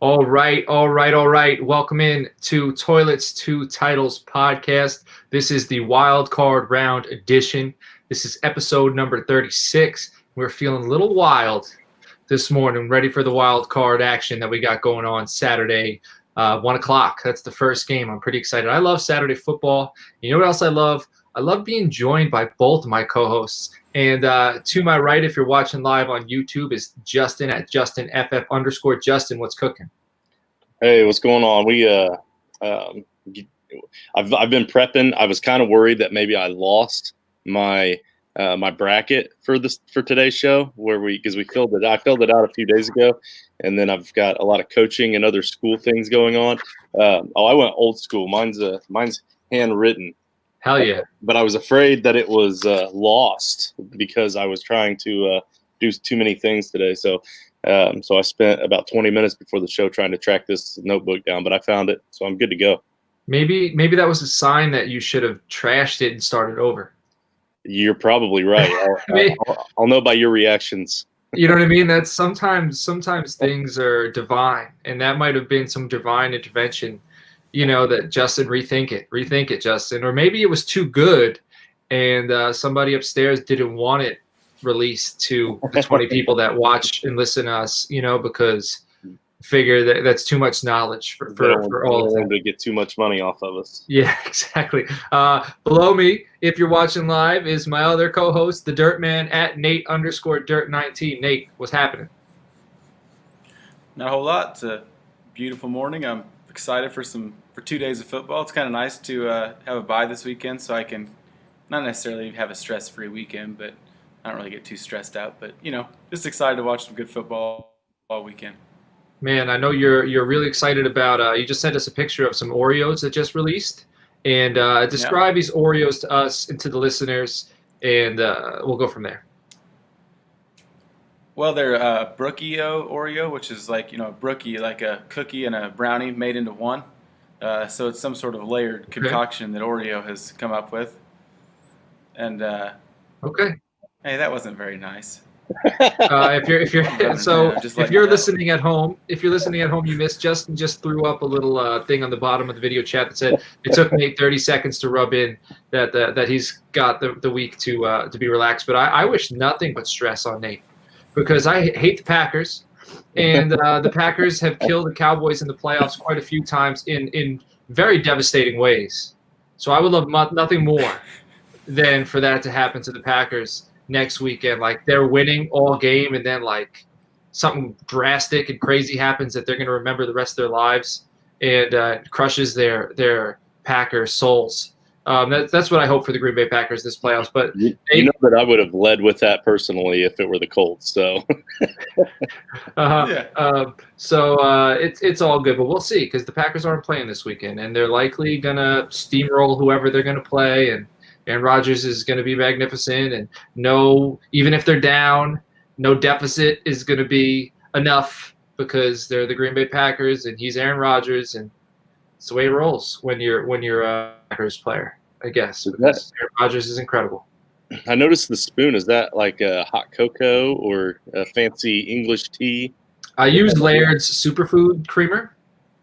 All right. Welcome in to Toilets to Titles podcast. This is the wild card round edition. This is episode number 36. We're feeling a little wild this morning, ready for the wild card action that we got going on Saturday, 1 o'clock. That's the first game. I'm pretty excited. I love Saturday football. You know what else I love? I love being joined by both my co-hosts. And to my right, if you're watching live on YouTube, is Justin at JustinFF_. Justin, what's cooking? Hey, what's going on? I've been prepping. I was kind of worried that maybe I lost my my bracket for today's show because we filled it. I filled it out a few days ago, and then I've got a lot of coaching and other school things going on. I went old school. Mine's handwritten. Hell yeah! But I was afraid that it was lost because I was trying to do too many things today. So I spent about 20 minutes before the show trying to track this notebook down, but I found it, so I'm good to go. Maybe that was a sign that you should have trashed it and started over. You're probably right. I'll know by your reactions. You know what I mean? That's sometimes things are divine, and that might have been some divine intervention. You know, that Justin, rethink it, Justin. Or maybe it was too good and somebody upstairs didn't want it released to the 20 people that watch and listen to us, you know, because figure that's too much knowledge for all of them to get too much money off of us. Yeah, exactly. Below me, if you're watching live, is my other co-host, the Dirt Man, at Nate_Dirt19. Nate, what's happening? Not a whole lot. It's a beautiful morning. I'm excited for 2 days of football. It's kind of nice to have a bye this weekend, so I can not necessarily have a stress-free weekend, but I don't really get too stressed out. But just excited to watch some good football all weekend. Man, I know you're really excited about. You just sent us a picture of some Oreos that just released, and describe these Oreos to us and to the listeners, and we'll go from there. Well, they're Brookio Oreo, which is like a brookie, like a cookie and a brownie made into one. So it's some sort of layered concoction that Oreo has come up with. And okay, hey, that wasn't very nice. If you're listening at home, you missed. Justin just threw up a little thing on the bottom of the video chat that said it took Nate 30 seconds to rub in that he's got the week to be relaxed. But I wish nothing but stress on Nate, because I hate the Packers, and the Packers have killed the Cowboys in the playoffs quite a few times in very devastating ways. So I would love nothing more than for that to happen to the Packers next weekend. Like, they're winning all game, and then like something drastic and crazy happens that they're going to remember the rest of their lives, and crushes their Packer souls. That's what I hope for the Green Bay Packers this playoffs. But you know that I would have led with that personally if it were the Colts. So, it's all good, but we'll see, because the Packers aren't playing this weekend, and they're likely gonna steamroll whoever they're gonna play, and Aaron Rodgers is gonna be magnificent, and even if they're down, no deficit is gonna be enough, because they're the Green Bay Packers, and he's Aaron Rodgers, and it's the way it rolls when you're a Packers player, I guess. Because Aaron Rodgers is incredible. I noticed the spoon. Is that like a hot cocoa or a fancy English tea? I use Laird's Superfood creamer,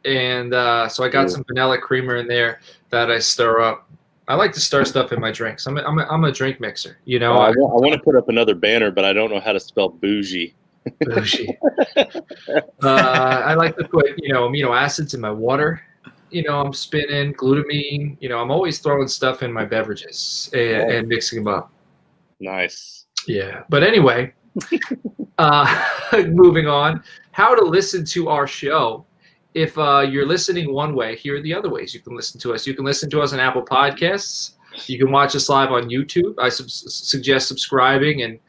and so I got some vanilla creamer in there that I stir up. I like to stir stuff in my drinks. I'm a drink mixer. You know. I want to put up another banner, but I don't know how to spell bougie. Bougie. I like to put amino acids in my water. I'm spinning glutamine. I'm always throwing stuff in my beverages and mixing them up. Nice. Yeah. But anyway, moving on. How to listen to our show. If you're listening one way, here are the other ways you can listen to us. You can listen to us on Apple Podcasts. You can watch us live on YouTube. I suggest subscribing and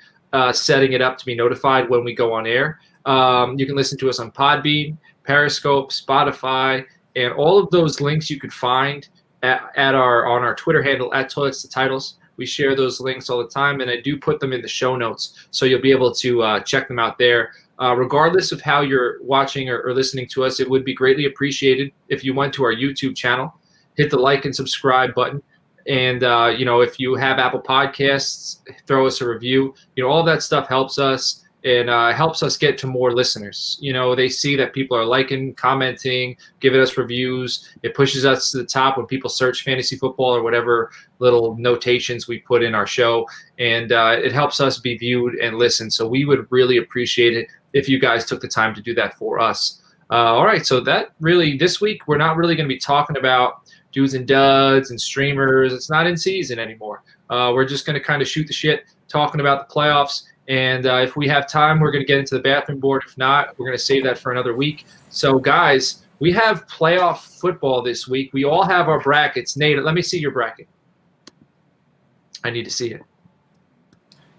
setting it up to be notified when we go on air. You can listen to us on Podbean, Periscope, Spotify, and all of those links you could find on our Twitter handle at Toilets to Titles. We share those links all the time, and I do put them in the show notes, so you'll be able to check them out there. Regardless of how you're watching or listening to us, it would be greatly appreciated if you went to our YouTube channel, hit the like and subscribe button, and if you have Apple Podcasts, throw us a review. All that stuff helps us, and helps us get to more listeners. You know, they see that people are liking, commenting, giving us reviews. It pushes us to the top when people search fantasy football or whatever little notations we put in our show, and it helps us be viewed and listened. So we would really appreciate it if you guys took the time to do that for us. All right, so that really, this week, we're not really going to be talking about do's and duds and streamers. It's not in season anymore. We're just going to kind of shoot the shit, talking about the playoffs. And if we have time, we're going to get into the bathroom board. If not, we're going to save that for another week. So, guys, we have playoff football this week. We all have our brackets. Nate, let me see your bracket. I need to see it.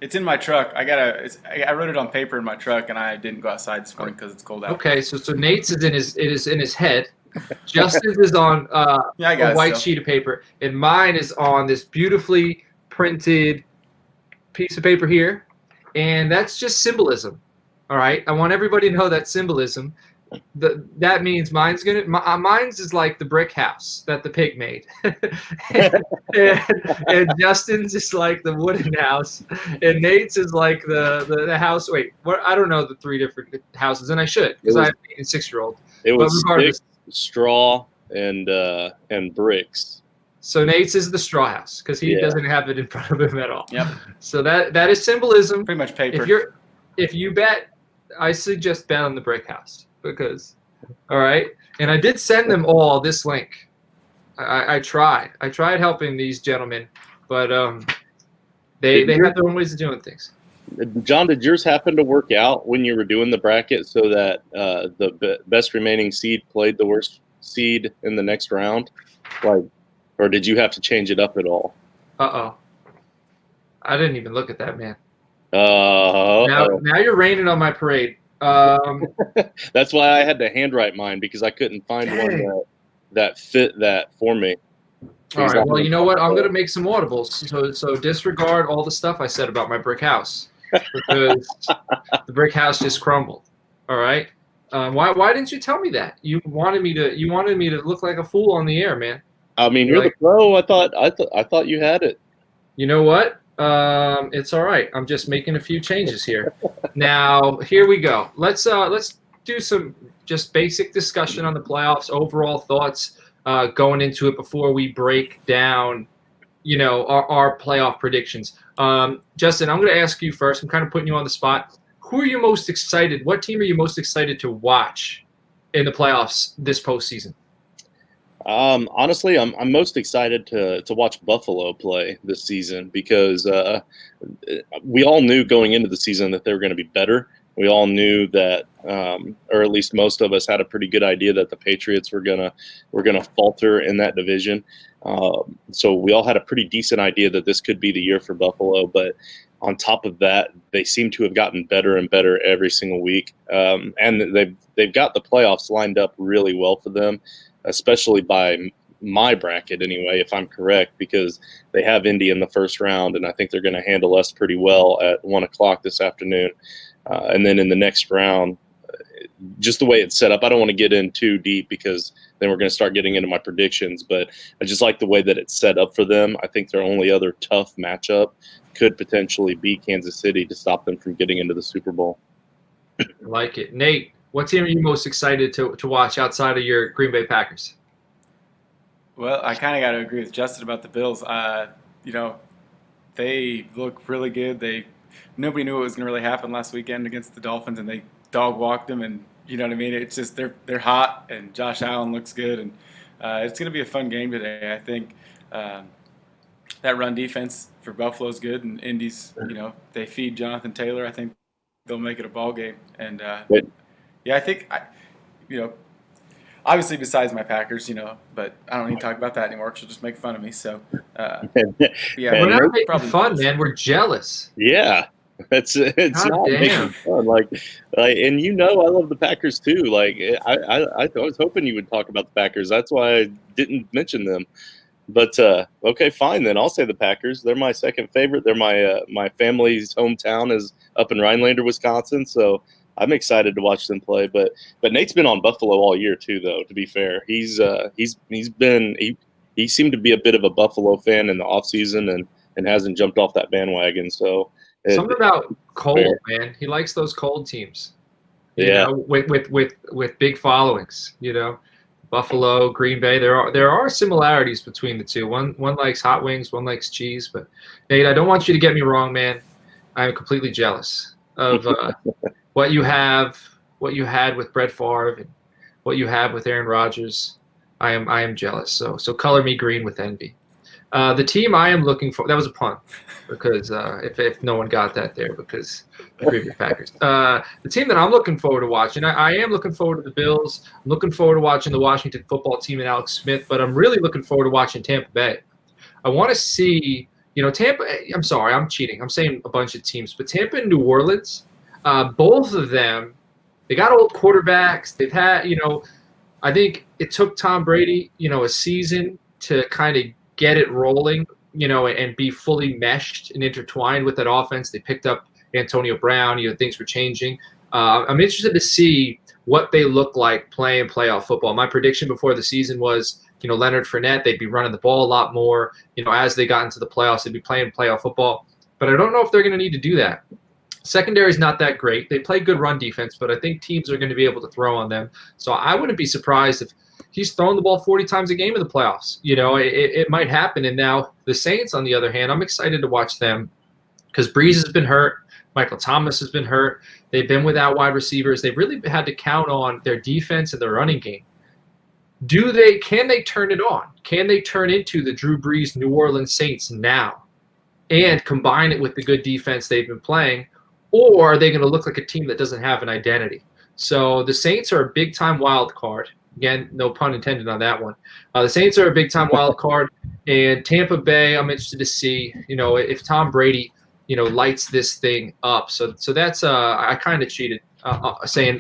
It's in my truck. I wrote it on paper in my truck, and I didn't go outside this morning because it's cold out. Okay, so Nate's is in his head. Justin's is on a white sheet of paper, and mine is on this beautifully printed piece of paper here, and that's just symbolism. All right, I want everybody to know that symbolism. That means mine's is like the brick house that the pig made, and Justin's is like the wooden house, and Nate's is like the house. Wait, what? I don't know the three different houses, and I should because I have a 6-year-old. It was sticks, straw, and bricks. So Nate's is the straw house because he doesn't have it in front of him at all. Yep. So that is symbolism. Pretty much paper. If you bet, I suggest bet on the brick house. Because, all right, and I did send them all this link. I tried helping these gentlemen, but they have their own ways of doing things. John, did yours happen to work out when you were doing the bracket so that the best remaining seed played the worst seed in the next round, or did you have to change it up at all? I didn't even look at that, man. Now you're raining on my parade. That's why I had to handwrite mine because I couldn't find one that fit that for me. All right. Well, you know what? I'm going to make some audibles. So disregard all the stuff I said about my brick house because the brick house just crumbled. All right. Why didn't you tell me that? You wanted me to look like a fool on the air, man. I mean, you're the pro. I thought you had it. You know what? It's all right. I'm just making a few changes here. Now, here we go. Let's do some just basic discussion on the playoffs, overall thoughts going into it before we break down, our playoff predictions. Justin, I'm going to ask you first. I'm kind of putting you on the spot. Who are you most excited? What team are you most excited to watch in the playoffs this postseason? Honestly, I'm most excited to watch Buffalo play this season because we all knew going into the season that they were going to be better. We all knew that, or at least most of us had a pretty good idea that the Patriots were gonna falter in that division. So we all had a pretty decent idea that this could be the year for Buffalo. But on top of that, they seem to have gotten better and better every single week, and they've got the playoffs lined up really well for them. Especially by my bracket anyway, if I'm correct, because they have Indy in the first round, and I think they're going to handle us pretty well at 1:00 this afternoon. And then in the next round, just the way it's set up, I don't want to get in too deep because then we're going to start getting into my predictions, but I just like the way that it's set up for them. I think their only other tough matchup could potentially be Kansas City to stop them from getting into the Super Bowl. I like it. Nate, what team are you most excited to watch outside of your Green Bay Packers? Well, I kind of got to agree with Justin about the Bills. They look really good. Nobody knew what was going to really happen last weekend against the Dolphins, and they dog walked them. And you know what I mean? It's just they're hot, and Josh Allen looks good, and it's going to be a fun game today. I think that run defense for Buffalo is good, and Indy's they feed Jonathan Taylor. I think they'll make it a ball game, and. Yeah, I think, obviously besides my Packers, but I don't need to talk about that anymore because she'll just make fun of me. So, we're not making fun, man. We're jealous. Yeah, it's not making fun. And I love the Packers too. I was hoping you would talk about the Packers. That's why I didn't mention them. But okay, fine then. I'll say the Packers. They're my second favorite. They're my family's hometown is up in Rhinelander, Wisconsin. So. I'm excited to watch them play, but Nate's been on Buffalo all year too. Though to be fair, he seemed to be a bit of a Buffalo fan in the offseason and hasn't jumped off that bandwagon. So Something about cold, man. He likes those cold teams. You Yeah. know, with big followings. You know, Buffalo, Green Bay. There are similarities between the two. One likes hot wings, one likes cheese. But Nate, I don't want you to get me wrong, man. I am completely jealous of what you had with Brett Favre and what you have with Aaron Rodgers. I am jealous. So color me green with envy. The team I am looking for, that was a pun, because if no one got that there, because the Green Bay Packers. The team that I'm looking forward to watching, I am looking forward to the Bills. I'm looking forward to watching the Washington football team and Alex Smith, but I'm really looking forward to watching Tampa Bay. I want to see, Tampa. I'm sorry, I'm cheating. I'm saying a bunch of teams, but Tampa and New Orleans, both of them, they got old quarterbacks. They've had, I think it took Tom Brady, a season to kind of get it rolling, and be fully meshed and intertwined with that offense. They picked up Antonio Brown, things were changing. I'm interested to see what they look like playing playoff football. My prediction before the season was, Leonard Fournette, they'd be running the ball a lot more. As they got into the playoffs, they'd be playing playoff football. But I don't know if they're going to need to do that. Secondary is not that great. They play good run defense, but I think teams are going to be able to throw on them. So I wouldn't be surprised if he's throwing the ball 40 times a game in the playoffs. It might happen. And now the Saints, on the other hand, I'm excited to watch them because Breeze has been hurt. Michael Thomas has been hurt. They've been without wide receivers. They've really had to count on their defense and their running game. Can they turn it on? Can they turn into the Drew Brees New Orleans Saints now and combine it with the good defense they've been playing? Or are they going to look like a team that doesn't have an identity? So the Saints are a big-time wild card. Again, no pun intended on that one. The Saints are a big-time wild card. And Tampa Bay, I'm interested to see, if Tom Brady, lights this thing up. So that's I kind of cheated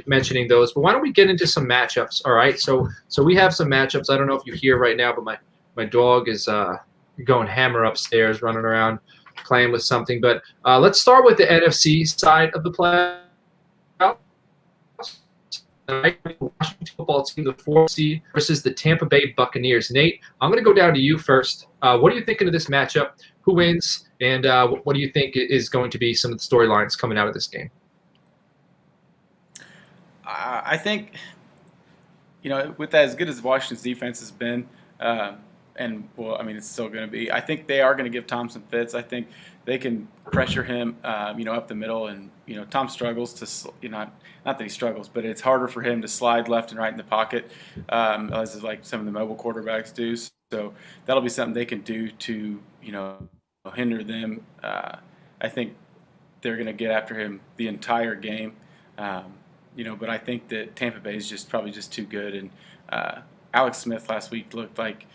mentioning those. But why don't we get into some matchups? All right. So we have some matchups. I don't know if you hear right now, but my dog is going hammer upstairs, running around, playing with something. But let's start with the NFC side of the playoffs. The Washington football team, the 4th seed, versus the Tampa Bay Buccaneers. Nate, I'm going to go down to you first. What are you thinking of this matchup? Who wins? And what do you think is going to be some of the storylines coming out of this game? I think, with that, as good as Washington's defense has been, it's still going to be, I think they are going to give Tom some fits. I think they can pressure him, up the middle. And, Tom struggles to, not that he struggles, but it's harder for him to slide left and right in the pocket, as is like some of the mobile quarterbacks do. So that'll be something they can do to, hinder them. I think they're going to get after him the entire game. But I think that Tampa Bay is probably just too good. And Alex Smith last week looked like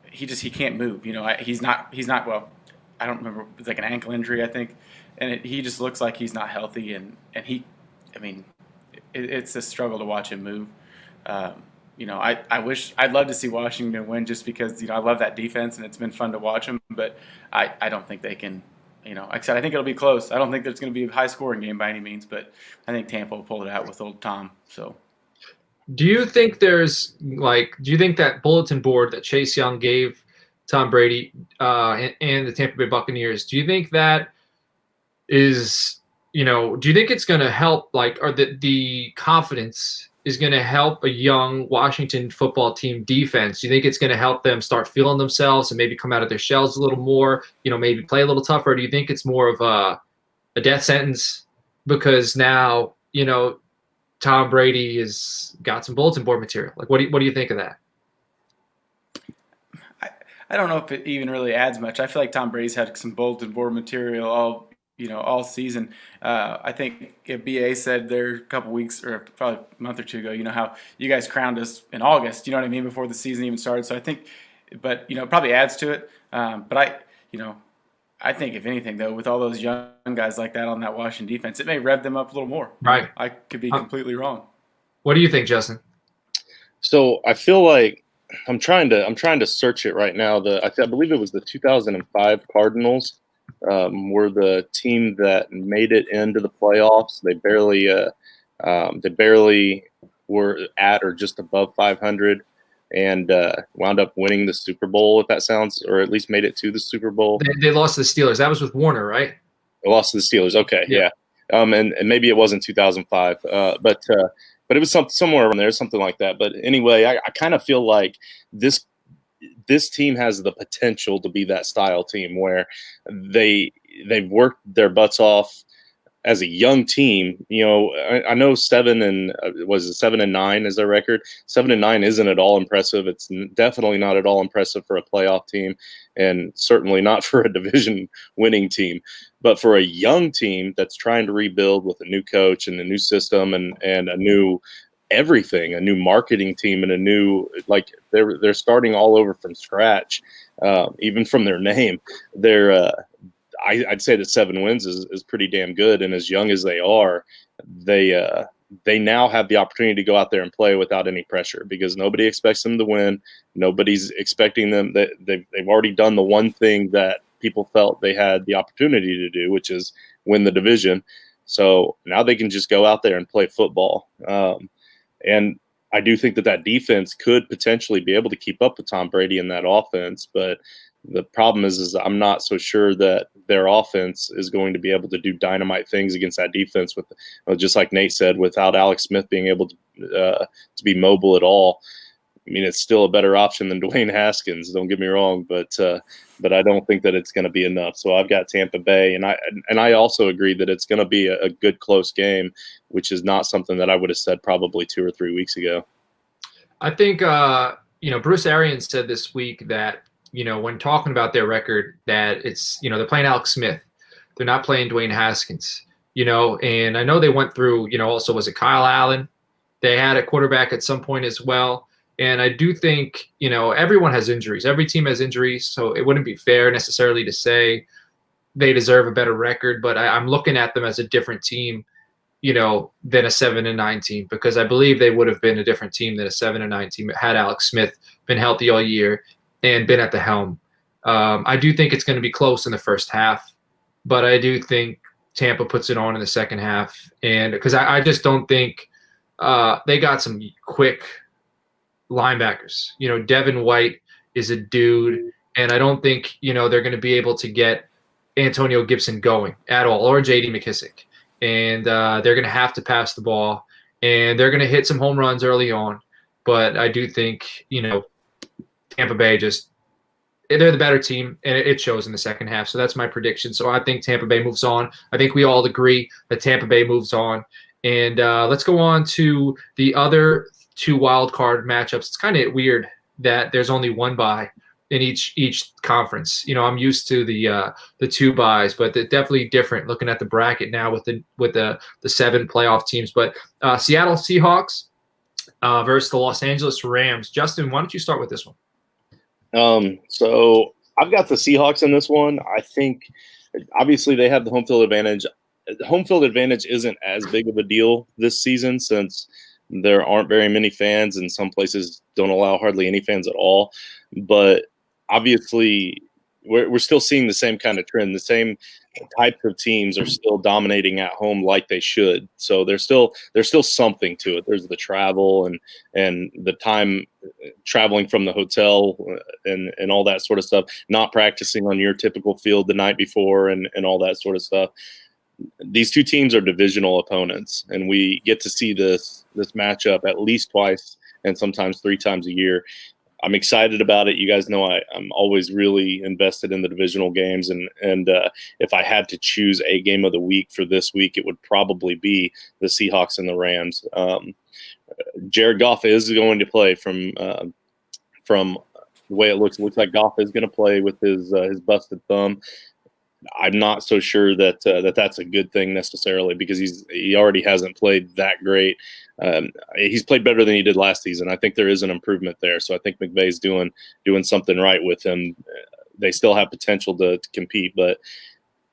he can't move. He's not well. I don't remember. It's like an ankle injury, I think, and he just looks like he's not healthy. And it's a struggle to watch him move. I'd love to see Washington win just because I love that defense and it's been fun to watch them. But I don't think they can. Like I said, I think it'll be close. I don't think there's going to be a high-scoring game by any means, but I think Tampa will pull it out with old Tom. So, do you think that bulletin board that Chase Young gave Tom Brady and the Tampa Bay Buccaneers, do you think that is, do you think it's going to help, or the confidence is going to help a young Washington football team defense? Do you think it's going to help them start feeling themselves and maybe come out of their shells a little more, maybe play a little tougher? Or do you think it's more of a death sentence because now, Tom Brady has got some bulletin board material? What do you think of that? I don't know if it even really adds much. I feel like Tom Brady's had some bulletin board material all season. I think if BA said there a couple weeks or probably a month or two ago, how you guys crowned us in August, you know what I mean, before the season even started. So I think, but it probably adds to it. But I think if anything though, with all those young guys like that on that Washington defense, it may rev them up a little more. Right. I could be completely wrong. What do you think, Justin? So I feel like I'm trying to search it right now. I believe it was the 2005 Cardinals. Were the team that made it into the playoffs. They barely were at or just above 500, and wound up winning the Super Bowl. If that sounds, or at least made it to the Super Bowl. They lost to the Steelers. That was with Warner, right? They lost to the Steelers. Okay, Yeah. yeah. And maybe it wasn't 2005, but it was somewhere around there, something like that. But anyway, I kind of feel like this team has the potential to be that style team where they've worked their butts off as a young team. I know 7-9 is their record. 7-9 isn't at all impressive. It's definitely not at all impressive for a playoff team, and certainly not for a division winning team. But for a young team that's trying to rebuild with a new coach and a new system and a new everything, a new marketing team and a new, like, they're starting all over from scratch, even from their name. I'd say that 7 wins is pretty damn good. And as young as they are, they now have the opportunity to go out there and play without any pressure because nobody expects them to win. Nobody's expecting them. They've already done the one thing that people felt they had the opportunity to do, which is win the division. So now they can just go out there and play football. And I do think that defense could potentially be able to keep up with Tom Brady in that offense, but the problem is I'm not so sure that their offense is going to be able to do dynamite things against that defense with, just like Nate said, without Alex Smith being able to be mobile at all. I mean, it's still a better option than Dwayne Haskins. Don't get me wrong, but I don't think that it's going to be enough. So I've got Tampa Bay, and I also agree that it's going to be a good close game, which is not something that I would have said probably 2 or 3 weeks ago. I think Bruce Arians said this week that when talking about their record, that it's they're playing Alex Smith, they're not playing Dwayne Haskins. And I know they went through also, was it Kyle Allen? They had a quarterback at some point as well. And I do think, everyone has injuries. Every team has injuries. So it wouldn't be fair necessarily to say they deserve a better record. But I'm looking at them as a different team, than a 7-9 team, because I believe they would have been a different team than a 7-9 team had Alex Smith been healthy all year and been at the helm. I do think it's going to be close in the first half, but I do think Tampa puts it on in the second half. And because I just don't think they got some quick linebackers. Devin White is a dude, and I don't think they're going to be able to get Antonio Gibson going at all, or J.D. McKissick, and they're going to have to pass the ball, and they're going to hit some home runs early on. But I do think Tampa Bay they're the better team, and it shows in the second half. So that's my prediction. So I think Tampa Bay moves on. I think we all agree that Tampa Bay moves on. And let's go on to the other 2 wild card matchups. It's kind of weird that there's only 1 bye in each conference. I'm used to the 2 byes, but they're definitely different looking at the bracket now with the 7 playoff teams. But Seattle Seahawks versus the Los Angeles Rams. Justin, why don't you start with this one? So I've got the Seahawks in this one. I think obviously they have the home field advantage. The home field advantage isn't as big of a deal this season since there aren't very many fans, and some places don't allow hardly any fans at all. But obviously we're still seeing the same kind of trend. The same types of teams are still dominating at home like they should. So there's still something to it. There's the travel and the time traveling from the hotel and all that sort of stuff, not practicing on your typical field the night before and all that sort of stuff. These 2 teams are divisional opponents, and we get to see this matchup at least twice and sometimes 3 times a year. I'm excited about it. You guys know I'm always really invested in the divisional games, and if I had to choose a game of the week for this week, it would probably be the Seahawks and the Rams. Jared Goff is going to play from the way it looks. It looks like Goff is going to play with his busted thumb. I'm not so sure that that's a good thing necessarily because he already hasn't played that great. He's played better than he did last season. I think there is an improvement there. So I think McVay's doing something right with him. They still have potential to compete, but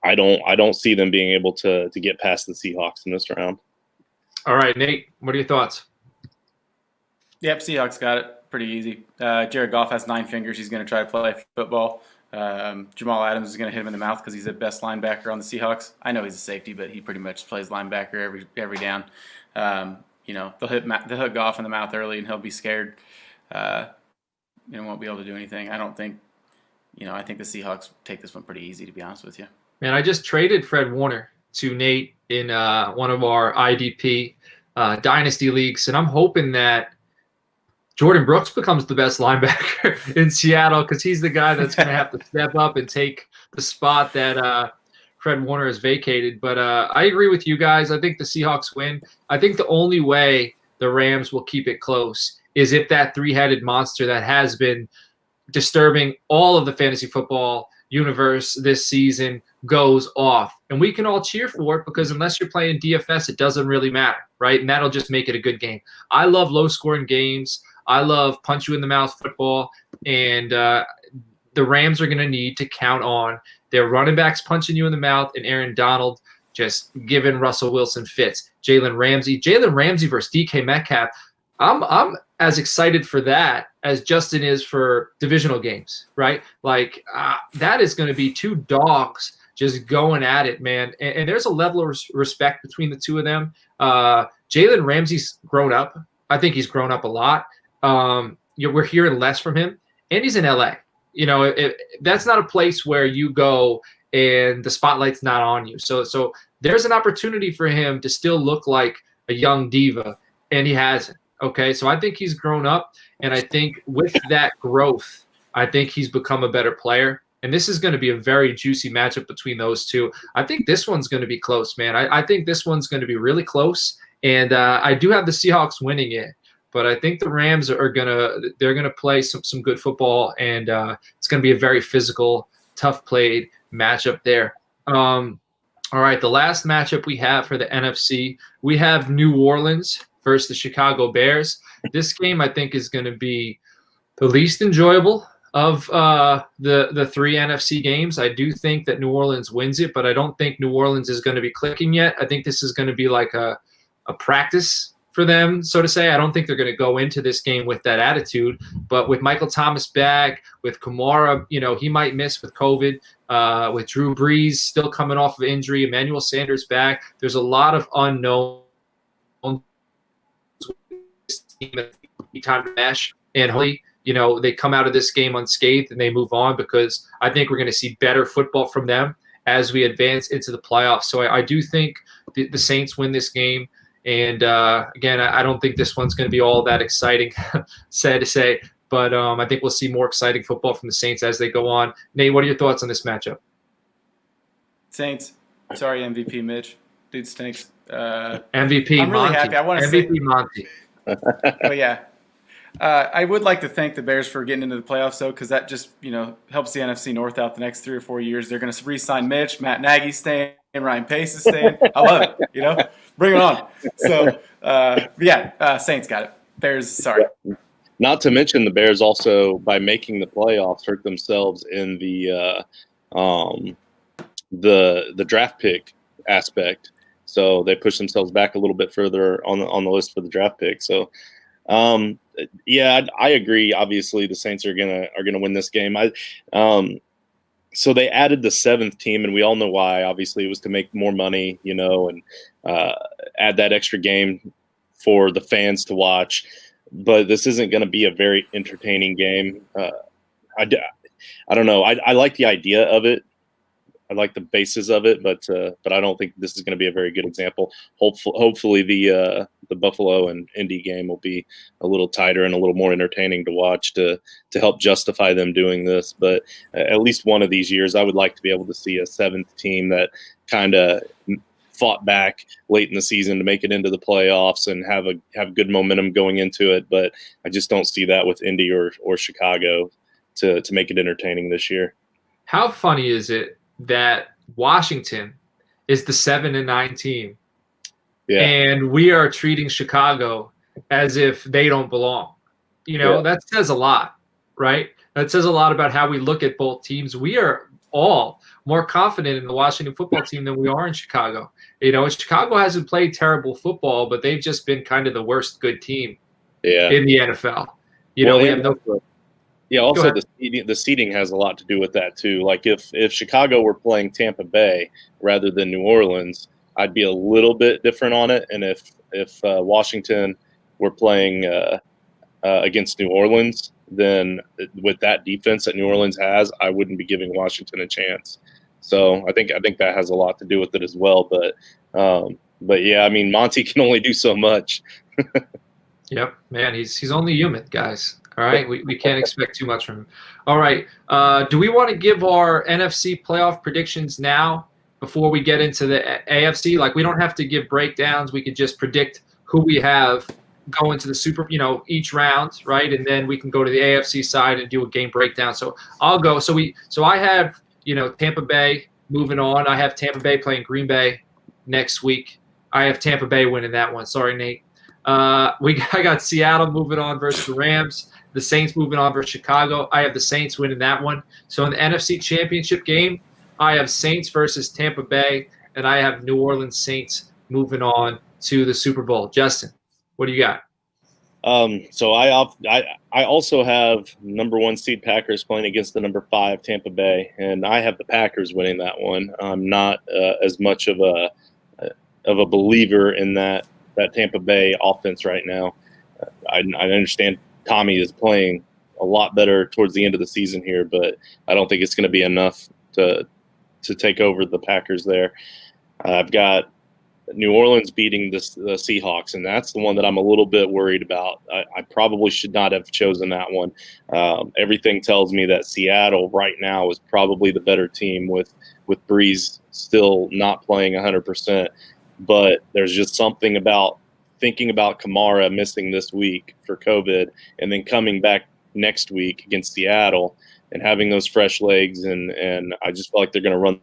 I don't see them being able to get past the Seahawks in this round. All right, Nate, what are your thoughts? Yep, Seahawks got it pretty easy. Jared Goff has 9 fingers. He's going to try to play football. Jamal Adams is going to hit him in the mouth because he's the best linebacker on the Seahawks. I know he's a safety, but he pretty much plays linebacker every down. They'll hit Goff in the mouth early, and he'll be scared. Won't be able to do anything. I don't think. I think the Seahawks take this one pretty easy, to be honest with you. Man, I just traded Fred Warner to Nate in one of our IDP dynasty leagues, and I'm hoping that Jordan Brooks becomes the best linebacker in Seattle because he's the guy that's going to have to step up and take the spot that Fred Warner has vacated. But I agree with you guys. I think the Seahawks win. I think the only way the Rams will keep it close is if that three-headed monster that has been disturbing all of the fantasy football universe this season goes off. And we can all cheer for it because unless you're playing DFS, it doesn't really matter, right? And that'll just make it a good game. I love low-scoring games. I love punch-you-in-the-mouth football. And the Rams are going to need to count on their running backs punching you in the mouth and Aaron Donald just giving Russell Wilson fits. Jalen Ramsey versus DK Metcalf. I'm as excited for that as Justin is for divisional games, right? Like that is going to be two dogs just going at it, man. And there's a level of respect between the two of them. Jalen Ramsey's grown up. I think he's grown up a lot. We're hearing less from him, and he's in LA. That's not a place where you go and the spotlight's not on you. So there's an opportunity for him to still look like a young diva, and he hasn't. Okay, so I think he's grown up, and I think with that growth, I think he's become a better player. And this is going to be a very juicy matchup between those two. I think this one's going to be close, man. I think this one's going to be really close, and I do have the Seahawks winning it. But I think the Rams are gonna play some good football, and it's gonna be a very physical, tough played matchup there. All right, the last matchup we have for the NFC, we have New Orleans versus the Chicago Bears. This game I think is going to be the least enjoyable of the three NFC games. I do think that New Orleans wins it, but I don't think New Orleans is going to be clicking yet. I think this is going to be like a practice for them, so to say. I don't think they're going to go into this game with that attitude. But with Michael Thomas back, with Kamara, he might miss with COVID, with Drew Brees still coming off of injury, Emmanuel Sanders back. There's a lot of unknown time to mesh, and hopefully, they come out of this game unscathed and they move on, because I think we're going to see better football from them as we advance into the playoffs. So I do think the Saints win this game. And again, I don't think this one's going to be all that exciting, sad to say. But I think we'll see more exciting football from the Saints as they go on. Nate, what are your thoughts on this matchup? Saints. Sorry, MVP Mitch. Dude stinks. MVP I'm really Monty. happy. I want to MVP say, Monty. Oh yeah. I would like to thank the Bears for getting into the playoffs, though, because that just helps the NFC North out the next 3 or 4 years. They're going to re-sign Mitch, Matt Nagy's staying, Ryan Pace is staying. I love it. Bring it on. So Saints got it. Bears, sorry. Not to mention the Bears also, by making the playoffs, hurt themselves in the draft pick aspect. So they pushed themselves back a little bit further on the list for the draft pick. So. I agree. Obviously, the Saints are gonna win this game. So they added the 7th team, and we all know why. Obviously, it was to make more money, and add that extra game for the fans to watch. But this isn't going to be a very entertaining game. I don't know. I like the idea of it. I like the basis of it, but I don't think this is going to be a very good example. Hopefully the Buffalo and Indy game will be a little tighter and a little more entertaining to watch to help justify them doing this. But at least one of these years, I would like to be able to see a 7th team that kind of fought back late in the season to make it into the playoffs and have good momentum going into it. But I just don't see that with Indy or Chicago to make it entertaining this year. How funny is it that Washington is the 7-9 team, and we are treating Chicago as if they don't belong? That says a lot, right? That says a lot about how we look at both teams. We are all more confident in the Washington football team than we are in Chicago. Chicago hasn't played terrible football, but they've just been kind of the worst good team in the NFL. We have no. Yeah, also the seeding has a lot to do with that too. Like if Chicago were playing Tampa Bay rather than New Orleans, I'd be a little bit different on it. And if Washington were playing against New Orleans, then with that defense that New Orleans has, I wouldn't be giving Washington a chance. So I think that has a lot to do with it as well. But yeah, I mean, Monty can only do so much. Yep, man, he's only human, guys. All right, we can't expect too much from him. All right, do we want to give our NFC playoff predictions now before we get into the AFC? Like, we don't have to give breakdowns. We could just predict who we have going to the each round, right? And then we can go to the AFC side and do a game breakdown. So I'll go. So I have, Tampa Bay moving on. I have Tampa Bay playing Green Bay next week. I have Tampa Bay winning that one. Sorry, Nate. I got Seattle moving on versus the Rams. The Saints moving on versus Chicago. I have the Saints winning that one. So in the NFC Championship game, I have Saints versus Tampa Bay, and I have New Orleans Saints moving on to the Super Bowl. Justin, what do you got? So I also have number 1 seed Packers playing against the number 5 Tampa Bay, and I have the Packers winning that one. I'm not as much of a believer in that Tampa Bay offense right now. I understand Tommy is playing a lot better towards the end of the season here, but I don't think it's going to be enough to take over the Packers there. I've got New Orleans beating the Seahawks, and that's the one that I'm a little bit worried about. I probably should not have chosen that one. Everything tells me that Seattle right now is probably the better team with Breeze still not playing 100%. But there's just something about thinking about Kamara missing this week for COVID and then coming back next week against Seattle and having those fresh legs. And I just feel like they're going to run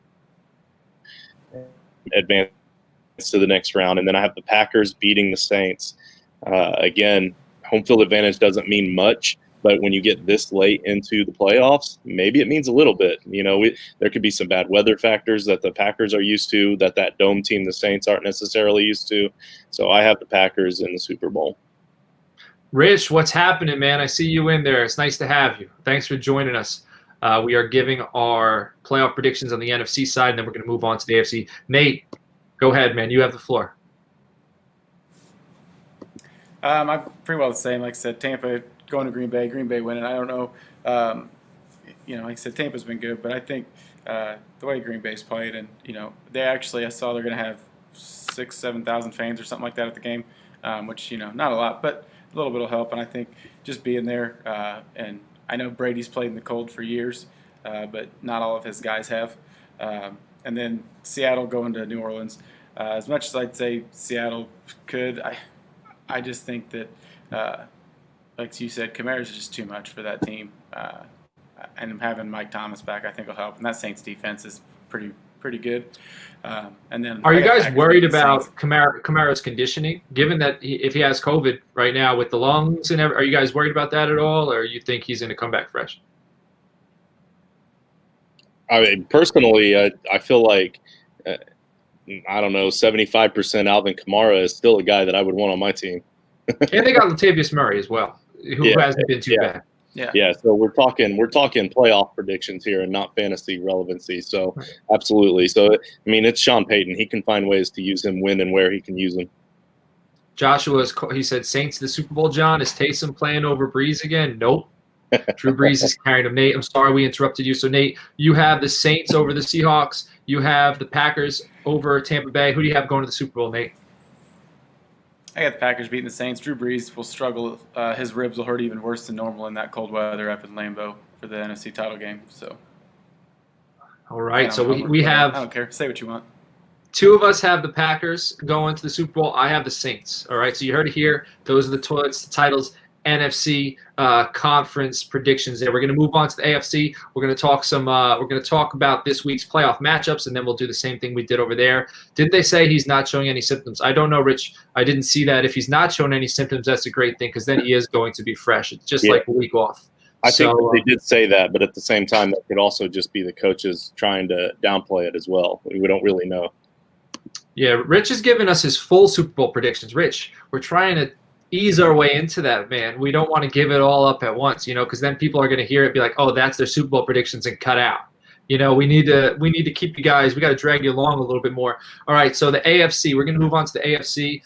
advance to the next round. And then I have the Packers beating the Saints. Again, home field advantage doesn't mean much, but when you get this late into the playoffs, maybe it means a little bit. There could be some bad weather factors that the Packers are used to, that dome team the Saints aren't necessarily used to. So I have the Packers in the Super Bowl. Rich, what's happening, man? I see you in there. It's nice to have you. Thanks for joining us. We are giving our playoff predictions on the NFC side, and then we're going to move on to the AFC. Nate, go ahead, man. You have the floor. I'm pretty well the same. Like I said, Tampa going to Green Bay winning. I don't know. Like I said, Tampa's been good, but I think the way Green Bay's played, and I saw they're going to have 6,000-7,000 fans or something like that at the game, which not a lot, but a little bit will help. And I think just being there, and I know Brady's played in the cold for years, but not all of his guys have. And then Seattle going to New Orleans. As much as I'd say Seattle could, I just think that, like you said, Kamara's just too much for that team. And having Mike Thomas back, I think, will help. And that Saints defense is pretty good. And then, are you guys worried about Kamara's conditioning, given that if he has COVID right now with the lungs and everything? Are you guys worried about that at all, or you think he's going to come back fresh? I mean, personally, I feel like, I don't know, 75% Alvin Kamara is still a guy that I would want on my team. And they got Latavius Murray as well, who hasn't been too bad. Yeah. So we're talking playoff predictions here and not fantasy relevancy. So absolutely. So I mean, it's Sean Payton. He can find ways to use him when and where he can use him. Joshua, he said Saints to the Super Bowl. John, is Taysom playing over Breeze again? Nope. Drew Brees is carrying him. Nate, I'm sorry we interrupted you. So Nate, you have the Saints over the Seahawks. You have the Packers over Tampa Bay. Who do you have going to the Super Bowl, Nate? I got the Packers beating the Saints. Drew Brees will struggle. His ribs will hurt even worse than normal in that cold weather up in Lambeau for the NFC title game. So, all right. So we have. I don't care. Say what you want. Two of us have the Packers going to the Super Bowl. I have the Saints. All right. So you heard it here. Those are the titles. NFC conference predictions there. We're going to move on to the AFC. We're going to talk we're going to talk about this week's playoff matchups, and then we'll do the same thing we did over there. Did they say he's not showing any symptoms? I don't know, Rich. I didn't see that. If he's not showing any symptoms, that's a great thing, because then he is going to be fresh. It's just like a week off. I think they did say that, but at the same time, that could also just be the coaches trying to downplay it as well. We don't really know. Yeah, Rich is giving us his full Super Bowl predictions. Rich, we're trying to ease our way into that, man. We don't want to give it all up at once, because then people are going to hear it, be like, oh, that's their Super Bowl predictions, and cut out. We need to keep you guys. We got to drag you along a little bit more. All right, so the AFC. We're going to move on to the AFC.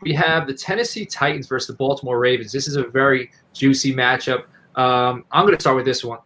We have the Tennessee Titans versus the Baltimore Ravens. This is a very juicy matchup. I'm going to start with this one.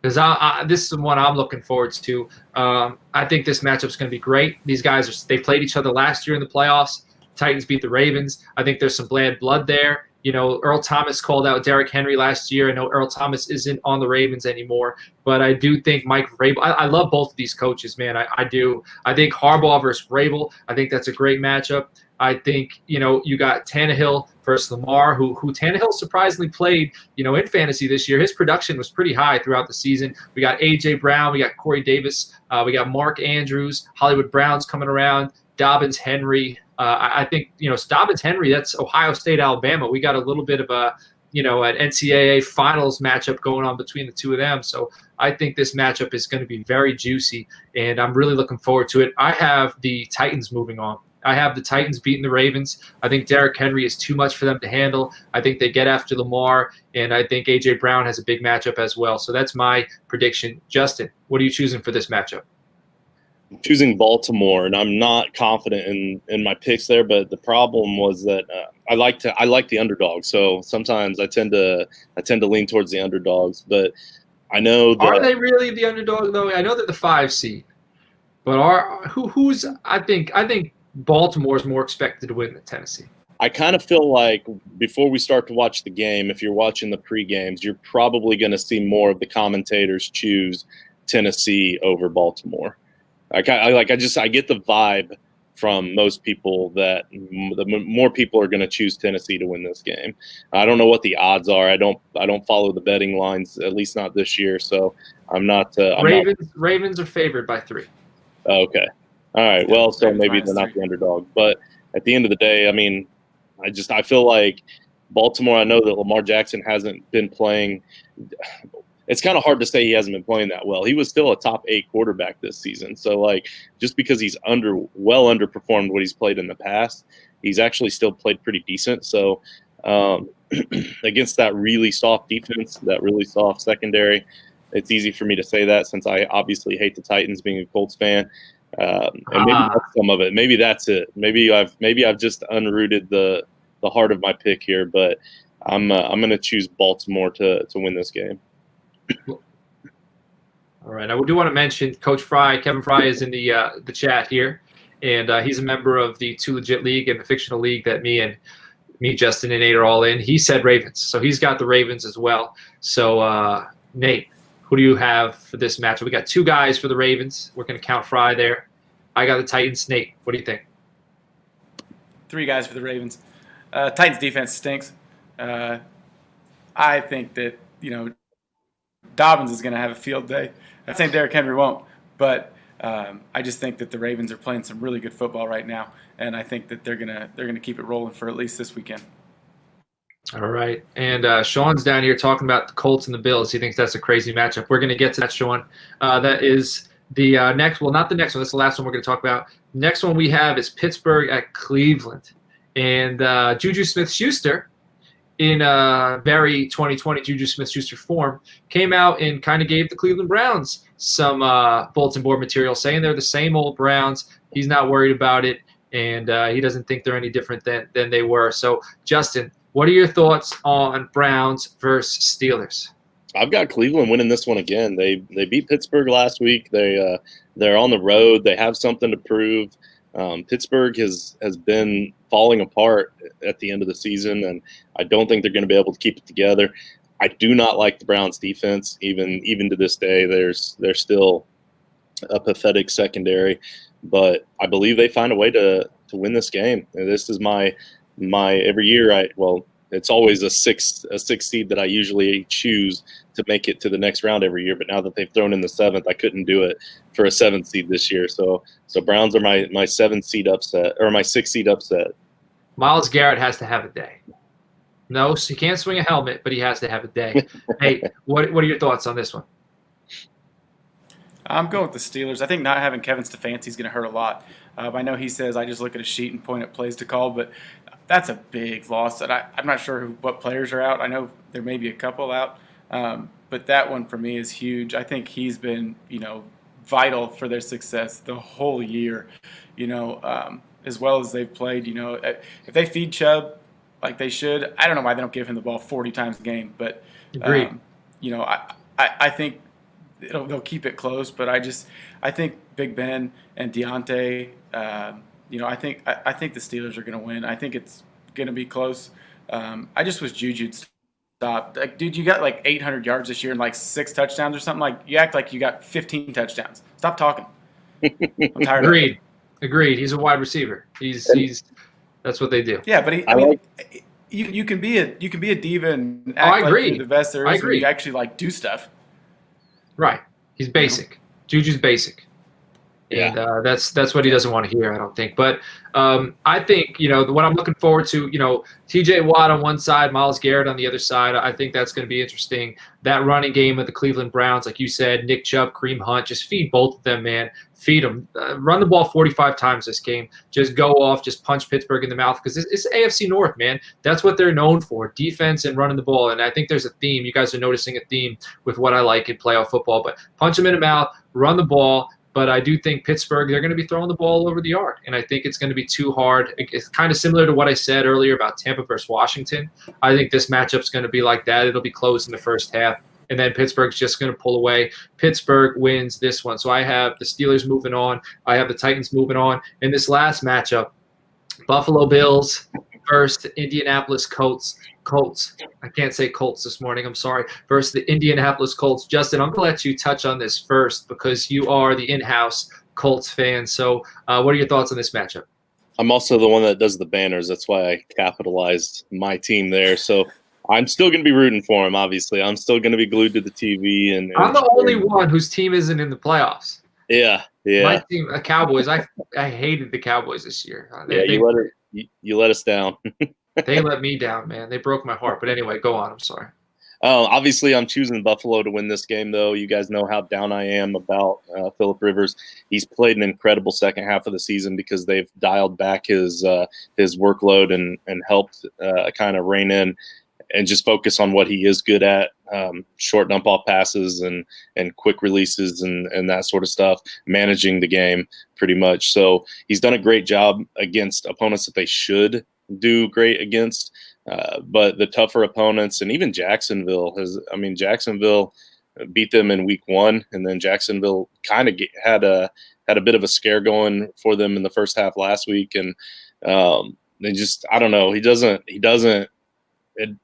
because this is the one I'm looking forward to. I think this matchup's going to be great. These guys they played each other last year in the playoffs. Titans beat the Ravens. I think there's some bad blood there. Earl Thomas called out Derrick Henry last year. I know Earl Thomas isn't on the Ravens anymore, but I do think Mike Vrabel. I love both of these coaches, man. I do. I think Harbaugh versus Vrabel. I think that's a great matchup. I think you got Tannehill versus Lamar, who Tannehill surprisingly played in fantasy this year. His production was pretty high throughout the season. We got AJ Brown, we got Corey Davis, we got Mark Andrews, Hollywood Brown's coming around, Dobbins Henry. I think Dobbins Henry. That's Ohio State Alabama. We got a little bit of an NCAA finals matchup going on between the two of them. So I think this matchup is going to be very juicy, and I'm really looking forward to it. I have the Titans moving on. I have the Titans beating the Ravens. I think Derrick Henry is too much for them to handle. I think they get after Lamar, and I think A.J. Brown has a big matchup as well. So that's my prediction. Justin, what are you choosing for this matchup? I'm choosing Baltimore, and I'm not confident in my picks there. But the problem was that I like the underdog. So sometimes I tend to lean towards the underdogs. But I know that, are they really the underdog though? I know they're the 5 seed, but who's I think Baltimore is more expected to win than Tennessee. I kind of feel like before we start to watch the game, if you're watching the pre-games, you're probably going to see more of the commentators choose Tennessee over Baltimore. I get the vibe from most people that more people are going to choose Tennessee to win this game. I don't know what the odds are. I don't follow the betting lines, at least not this year. So I'm not. Ravens are favored by 3. Okay. All right. Well, so maybe they're not the underdog, but at the end of the day, I mean, I feel like Baltimore. I know that Lamar Jackson hasn't been playing. It's kind of hard to say he hasn't been playing that well. He was still a top 8 quarterback this season. So like, just because he's underperformed what he's played in the past, he's actually still played pretty decent. So against that really soft defense, that really soft secondary, it's easy for me to say that since I obviously hate the Titans, being a Colts fan. And maybe that's some of it. Maybe that's it. Maybe I've just unrooted the heart of my pick here, but I'm going to choose Baltimore to win this game. All right. I do want to mention Coach Fry. Kevin Fry is in the chat here, and he's a member of the Too Legit League and the fictional league that me, Justin, and Nate are all in. He said Ravens, so he's got the Ravens as well. So Nate, who do you have for this matchup? We got 2 guys for the Ravens. We're going to count Fry there. I got the Titans. Nate, what do you think? 3 guys for the Ravens. Titans defense stinks. I think that Dobbins is going to have a field day. I'm saying Derrick Henry won't, but I just think that the Ravens are playing some really good football right now, and I think that they're gonna keep it rolling for at least this weekend. All right, and Sean's down here talking about the Colts and the Bills. He thinks that's a crazy matchup. We're going to get to that, Sean. That is the next. Well, not the next one. That's the last one we're going to talk about. Next one we have is Pittsburgh at Cleveland, and Juju Smith-Schuster, in very 2020 Juju Smith-Schuster form, came out and kind of gave the Cleveland Browns some bulletin board material saying they're the same old Browns. He's not worried about it, and he doesn't think they're any different than they were. So, Justin, what are your thoughts on Browns versus Steelers? I've got Cleveland winning this one again. They beat Pittsburgh last week. They're on the road. They have something to prove. Pittsburgh has been falling apart at the end of the season, and I don't think they're going to be able to keep it together. I do not like the Browns defense. Even to this day, they're still a pathetic secondary, but I believe they find a way to win this game. And this is my every year. It's always a six seed that I usually choose to make it to the next round every year. But now that they've thrown in the 7th, I couldn't do it for a 7th seed this year. So Browns are my 7th seed upset, or my 6th seed upset. Myles Garrett has to have a day. No, so he can't swing a helmet, but he has to have a day. Hey, what are your thoughts on this one? I'm going with the Steelers. I think not having Kevin Stefanski is going to hurt a lot. I know he says I just look at a sheet and point at plays to call, but that's a big loss. That I'm not sure what players are out. I know there may be a couple out, but that one for me is huge. I think he's been, vital for their success the whole year. As well as they've played. If they feed Chubb like they should, I don't know why they don't give him the ball 40 times a game. But Agreed. I think they'll keep it close. But I think Big Ben and Deontay, I think the Steelers are going to win. I think it's going to be close. I just wish Juju'd stop. Like, dude, you got like 800 yards this year and like 6 touchdowns or something. Like, you act like you got 15 touchdowns. Stop talking. I'm tired. Agreed. He's a wide receiver. He's that's what they do. Yeah, but you can be a diva and act like you're the best there is when you actually like do stuff. Right. He's basic. Juju's basic. And that's what he doesn't want to hear, I don't think. But I think, what I'm looking forward to, T.J. Watt on one side, Myles Garrett on the other side. I think that's going to be interesting. That running game of the Cleveland Browns, like you said, Nick Chubb, Kareem Hunt, just feed both of them, man. Feed them. Run the ball 45 times this game. Just go off, just punch Pittsburgh in the mouth because it's AFC North, man. That's what they're known for, defense and running the ball. And I think there's a theme. You guys are noticing a theme with what I like in playoff football. But punch them in the mouth, run the ball. But I do think Pittsburgh, they're going to be throwing the ball over the yard. And I think it's going to be too hard. It's kind of similar to what I said earlier about Tampa versus Washington. I think this matchup's going to be like that. It'll be close in the first half. And then Pittsburgh's just going to pull away. Pittsburgh wins this one. So I have the Steelers moving on. I have the Titans moving on. In this last matchup, Buffalo Bills versus Indianapolis Colts. I can't say Colts this morning. I'm sorry. Versus the Indianapolis Colts. Justin, I'm going to let you touch on this first because you are the in-house Colts fan. So what are your thoughts on this matchup? I'm also the one that does the banners. That's why I capitalized my team there. So I'm still going to be rooting for him, obviously. I'm still going to be glued to the TV. And I'm the only one whose team isn't in the playoffs. Yeah. My team, the Cowboys, I hated the Cowboys this year. You let us down. They let me down, man. They broke my heart. But anyway, go on. I'm sorry. Obviously, I'm choosing Buffalo to win this game, though. You guys know how down I am about Phillip Rivers. He's played an incredible second half of the season because they've dialed back his workload and helped kind of rein in and just focus on what he is good at, short dump-off passes and quick releases and that sort of stuff, managing the game pretty much. So he's done a great job against opponents that they should do great against. But the tougher opponents, and even Jacksonville Jacksonville beat them in week 1, and then Jacksonville kind of had a bit of a scare going for them in the first half last week. And they just, I don't know.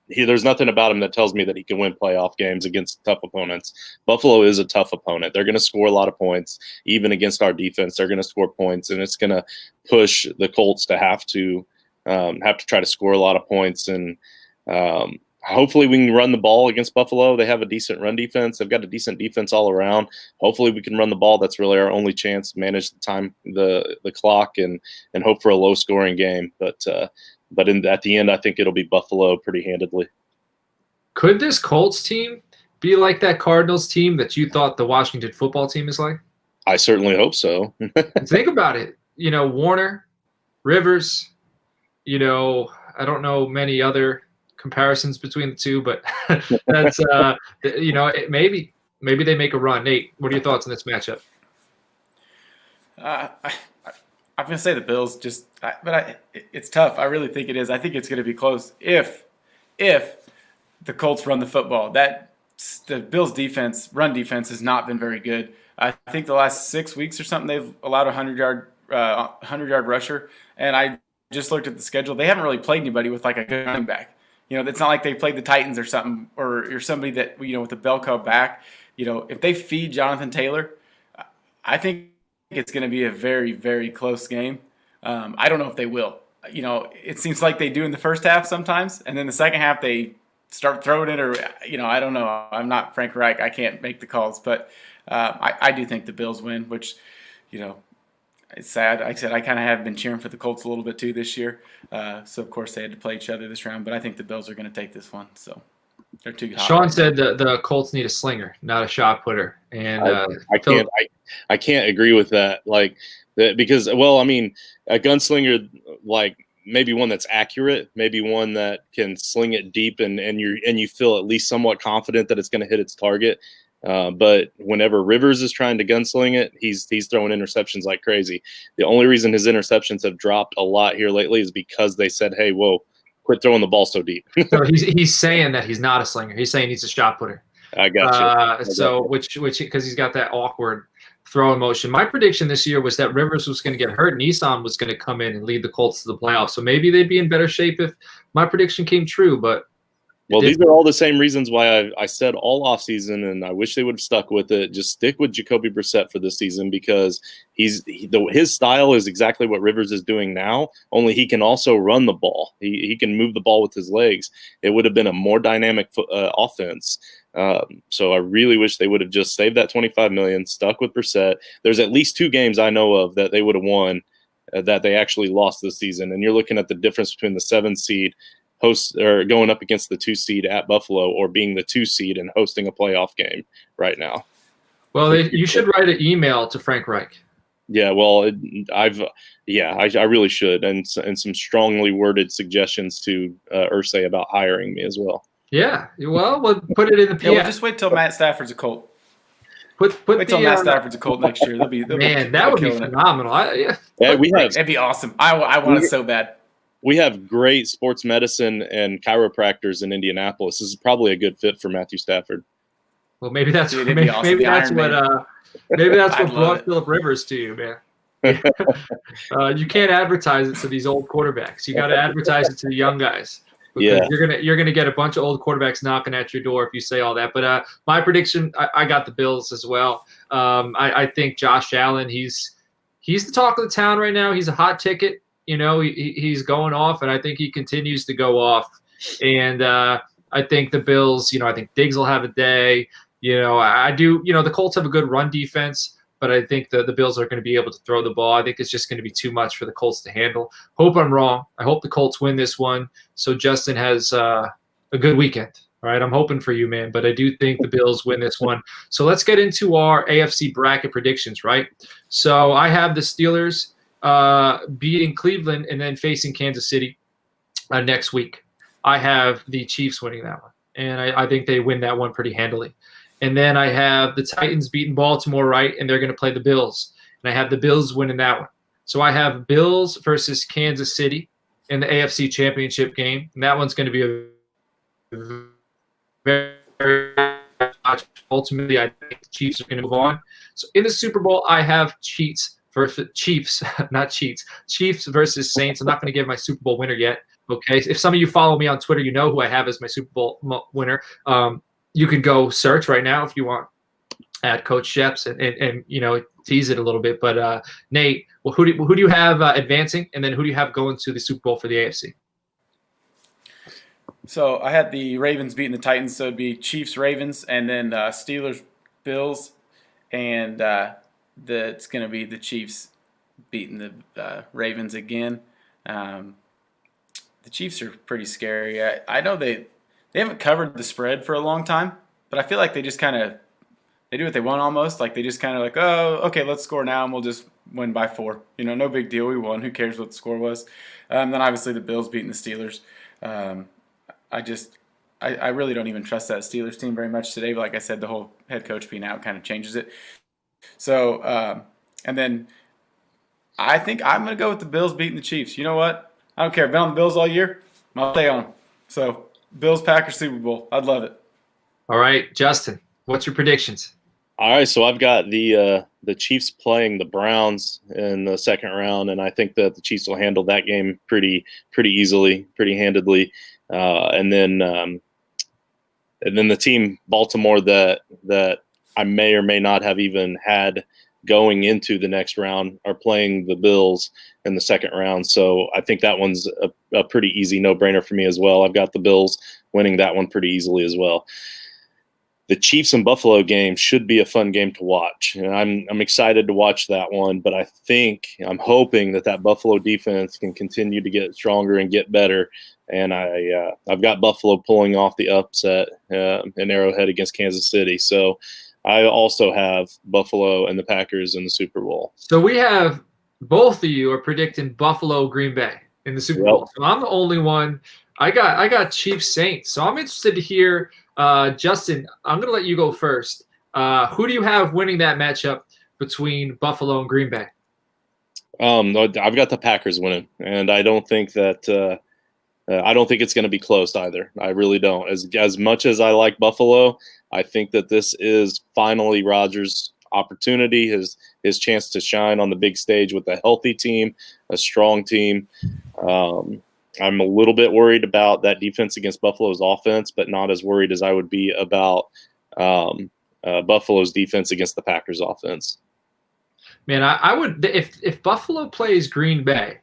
There's nothing about him that tells me that he can win playoff games against tough opponents. Buffalo is a tough opponent. They're going to score a lot of points. Even against our defense, they're going to score points, and it's going to push the Colts to have to try to score a lot of points. And hopefully we can run the ball against Buffalo. They have a decent run defense. They've got a decent defense all around. Hopefully we can run the ball. That's really our only chance to manage the time, the clock, and hope for a low-scoring game. But at the end, I think it'll be Buffalo pretty handedly. Could this Colts team be like that Cardinals team that you thought the Washington football team is like? I certainly hope so. Think about it. Warner, Rivers, I don't know many other comparisons between the two, but that's, maybe they make a run. Nate, what are your thoughts on this matchup? I'm going to say the Bills, it's tough. I really think it is. I think it's going to be close if the Colts run the football. The Bills' run defense has not been very good. I think the last 6 weeks or something, they've allowed a 100-yard rusher, and I just looked at the schedule. They haven't really played anybody with like a good running back. It's not like they played the Titans or something, or somebody that, with a bell cow back. If they feed Jonathan Taylor, I think it's going to be a very, very close game. I don't know if they will. It seems like they do in the first half sometimes, and then the second half they start throwing it, or I don't know. I'm not Frank Reich. I can't make the calls, but I do think the Bills win, which it's sad. Like I said, I kind of have been cheering for the Colts a little bit too this year. So of course they had to play each other this round, but I think the Bills are going to take this one. So they're too hot. Sean said the Colts need a slinger, not a shot putter, and I can't agree with that. Because a gunslinger, maybe one that's accurate, maybe one that can sling it deep, and you feel at least somewhat confident that it's going to hit its target. But whenever Rivers is trying to gunsling it, he's throwing interceptions like crazy. The only reason his interceptions have dropped a lot here lately is because they said, "Hey, whoa, quit throwing the ball so deep." So he's saying that he's not a slinger. He's saying he's a shot putter. I got you. So which because he's got that awkward throwing motion. My prediction this year was that Rivers was going to get hurt and Eason was going to come in and lead the Colts to the playoffs. So maybe they'd be in better shape if my prediction came true. But well, these are all the same reasons why I said all offseason, and I wish they would have stuck with it. Just stick with Jacoby Brissett for this season because his style is exactly what Rivers is doing now, only he can also run the ball. He can move the ball with his legs. It would have been a more dynamic offense. So I really wish they would have just saved that $25 million, stuck with Brissett. There's at least 2 games I know of that they would have won that they actually lost this season. And you're looking at the difference between the 7 seed host or going up against the 2 seed at Buffalo or being the 2 seed and hosting a playoff game right now. Well, you should write an email to Frank Reich. Yeah, well, I really should, and some strongly worded suggestions to Irsay about hiring me as well. Yeah, well, we'll put it in the PM. Yeah, we'll just wait till Matt Stafford's a Colt. Wait till Matt Stafford's a Colt next year. That would be phenomenal. That'd be awesome. I want it so bad. We have great sports medicine and chiropractors in Indianapolis. This is probably a good fit for Matthew Stafford. Well, maybe that's what brought Phillip Rivers to you, man. You can't advertise it to these old quarterbacks. You got to advertise it to the young guys. Yeah, you're gonna get a bunch of old quarterbacks knocking at your door if you say all that. But my prediction, I got the Bills as well. I think Josh Allen, he's the talk of the town right now. He's a hot ticket. You know, he's going off, and I think he continues to go off. And I think the Bills, I think Diggs will have a day. I do. The Colts have a good run defense, but I think the Bills are going to be able to throw the ball. I think it's just going to be too much for the Colts to handle. Hope I'm wrong. I hope the Colts win this one so Justin has a good weekend. All right, I'm hoping for you, man, but I do think the Bills win this one. So let's get into our AFC bracket predictions, right? So I have the Steelers beating Cleveland and then facing Kansas City next week. I have the Chiefs winning that one, and I think they win that one pretty handily. And then I have the Titans beating Baltimore, right, and they're going to play the Bills. And I have the Bills winning that one. So I have Bills versus Kansas City in the AFC Championship game, and that one's going to be a very ultimately, I think the Chiefs are going to move on. So in the Super Bowl, I have Chiefs versus Chiefs versus Saints. I'm not going to give my Super Bowl winner yet. Okay, if some of you follow me on Twitter, you know who I have as my Super Bowl winner. You can go search right now if you want at Coach Sheps and tease it a little bit. But Nate, well, who do you have advancing, and then who do you have going to the Super Bowl for the AFC? So I had the Ravens beating the Titans, so it'd be Chiefs, Ravens, and then Steelers, Bills, and it's going to be the Chiefs beating the Ravens again. The Chiefs are pretty scary. I know they haven't covered the spread for a long time, but I feel like they just kind of they do what they want almost. Like they just kind of like, oh, okay, let's score now, and we'll just win by 4. No big deal. We won. Who cares what the score was? Then obviously the Bills beating the Steelers. I really don't even trust that Steelers team very much today. But like I said, the whole head coach being out kind of changes it. So, and then I think I'm going to go with the Bills beating the Chiefs. You know what? I don't care. I've been on the Bills all year. I'll stay on them. So, Bills, Packers, Super Bowl. I'd love it. All right, Justin, what's your predictions? All right, so I've got the Chiefs playing the Browns in the second round, and I think that the Chiefs will handle that game pretty easily, pretty handedly. And then the team Baltimore that I may or may not have even had going into the next round are playing the Bills in the second round. So I think that one's a pretty easy no-brainer for me as well. I've got the Bills winning that one pretty easily as well. The Chiefs and Buffalo game should be a fun game to watch. And I'm excited to watch that one, but I'm hoping that Buffalo defense can continue to get stronger and get better. And I've got Buffalo pulling off the upset in Arrowhead against Kansas City. So I also have Buffalo and the Packers in the Super Bowl. So we have both of you are predicting Buffalo Green Bay in the Super Bowl. So I'm the only one. I got Chiefs Saints. So I'm interested to hear, Justin, I'm going to let you go first. Who do you have winning that matchup between Buffalo and Green Bay? I've got the Packers winning, and I don't think that I don't think it's going to be close either. I really don't. As much as I like Buffalo, I think that this is finally Rodgers' opportunity, his chance to shine on the big stage with a healthy team, a strong team. I'm a little bit worried about that defense against Buffalo's offense, but not as worried as I would be about Buffalo's defense against the Packers' offense. Man, I would if Buffalo plays Green Bay,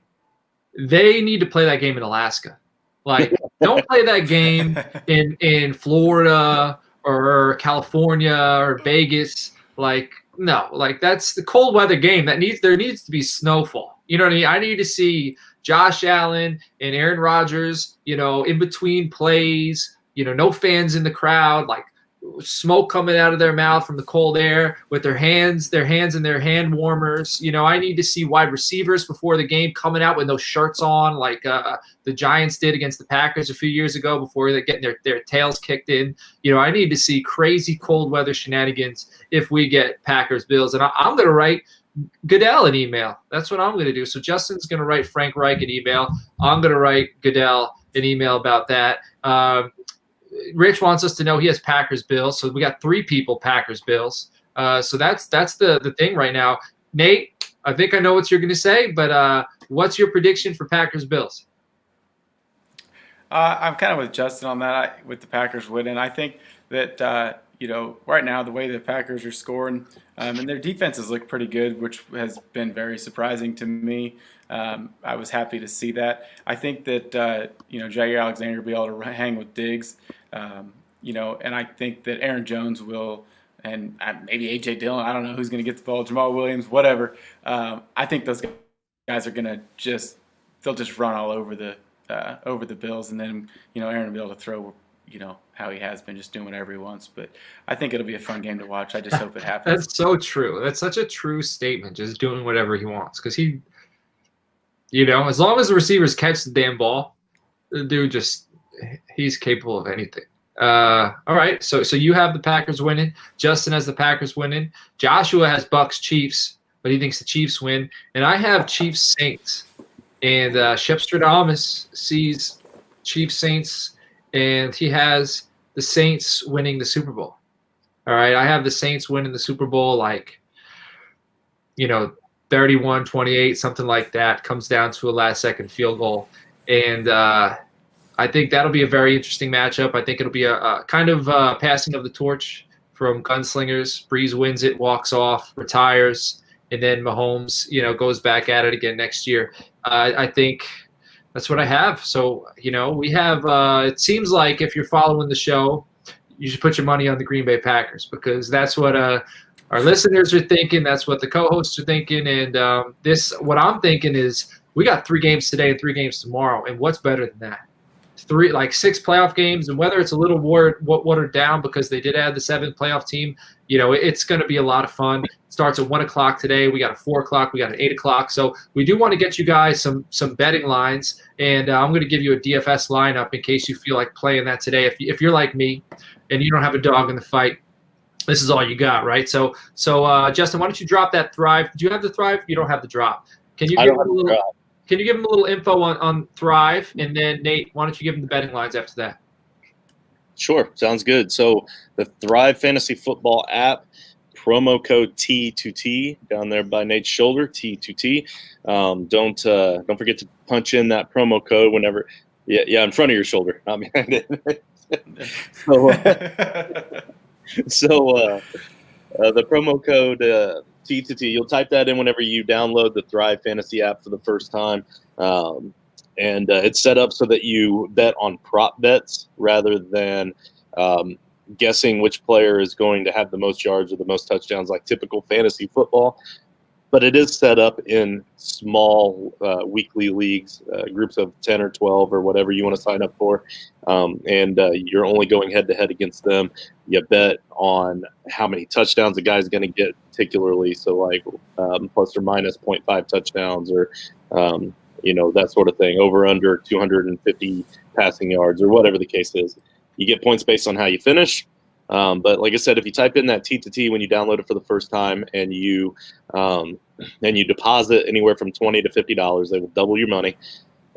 they need to play that game in Alaska. Like, don't play that game in Florida or California or Vegas. Like, no, like that's the cold weather game. There needs to be snowfall. You know what I mean? I need to see Josh Allen and Aaron Rodgers, in between plays, no fans in the crowd, like smoke coming out of their mouth from the cold air with their hands in their hand warmers. I need to see wide receivers before the game coming out with no shirts on, like the Giants did against the Packers a few years ago before they're getting their tails kicked in. I need to see crazy cold weather shenanigans if we get Packers Bills. And I'm going to write Goodell an email. That's what I'm going to do. So Justin's going to write Frank Reich an email. I'm going to write Goodell an email about that. Rich wants us to know he has Packers Bills. So we got 3 people Packers Bills. So that's the thing right now. Nate, I think I know what you're going to say, but what's your prediction for Packers Bills? I'm kind of with Justin on that, with the Packers winning. I think that right now the way the Packers are scoring, and their defenses look pretty good, which has been very surprising to me. I was happy to see that. I think that Jair Alexander will be able to hang with Diggs, and I think that Aaron Jones will, and maybe A.J. Dillon. I don't know who's going to get the ball. Jamal Williams, whatever. I think those guys are going to they'll just run all over the Bills, and then Aaron will be able to throw. How he has been, just doing whatever he wants. But I think it'll be a fun game to watch. I just hope it happens. That's so true. That's such a true statement, just doing whatever he wants. Because he, as long as the receivers catch the damn ball, the dude he's capable of anything. All right, so you have the Packers winning. Justin has the Packers winning. Joshua has Bucks Chiefs, but he thinks the Chiefs win. And I have Chiefs Saints. And Shep Stradamus sees Chiefs Saints, and he has the Saints winning the Super Bowl. All right, I have the Saints winning the Super Bowl 31-28, something like that. Comes down to a last-second field goal. And I think that'll be a very interesting matchup. I think it'll be a kind of passing of the torch from gunslingers. Breeze wins it, walks off, retires, and then Mahomes, goes back at it again next year. I think – that's what I have. So, we have it seems like if you're following the show, you should put your money on the Green Bay Packers, because that's what our listeners are thinking. That's what the co-hosts are thinking. And what I'm thinking is we got 3 games today and 3 games tomorrow. And what's better than that? 6 playoff games, and whether it's a little watered down because they did add the 7th playoff team, it's going to be a lot of fun. It starts at 1 o'clock today. We got a 4 o'clock. We got an 8 o'clock. So we do want to get you guys some betting lines, and I'm going to give you a DFS lineup in case you feel like playing that today. If you're like me and you don't have a dog in the fight, this is all you got, right? So Justin, why don't you drop that Thrive? Do you have the Thrive? You don't have the drop. Can you give him a little? Can you give him a little info on Thrive? And then, Nate, why don't you give him the betting lines after that? Sure. Sounds good. So the Thrive Fantasy Football app, promo code T2T down there by Nate's shoulder, T2T. Don't forget to punch in that promo code whenever. Yeah, in front of your shoulder, not behind it. So the promo code T2T, you'll type that in whenever you download the Thrive Fantasy app for the first time. And it's set up so that you bet on prop bets rather than guessing which player is going to have the most yards or the most touchdowns like typical fantasy football. But it is set up in small weekly leagues, groups of 10 or 12 or whatever you want to sign up for. And you're only going head-to-head against them. You bet on how many touchdowns the guy's going to get particularly, so like plus or minus 0.5 touchdowns or, that sort of thing, over under 250 passing yards or whatever the case is. You get points based on how you finish. But like I said, if you type in that T2T when you download it for the first time and you deposit anywhere from $20 to $50, they will double your money.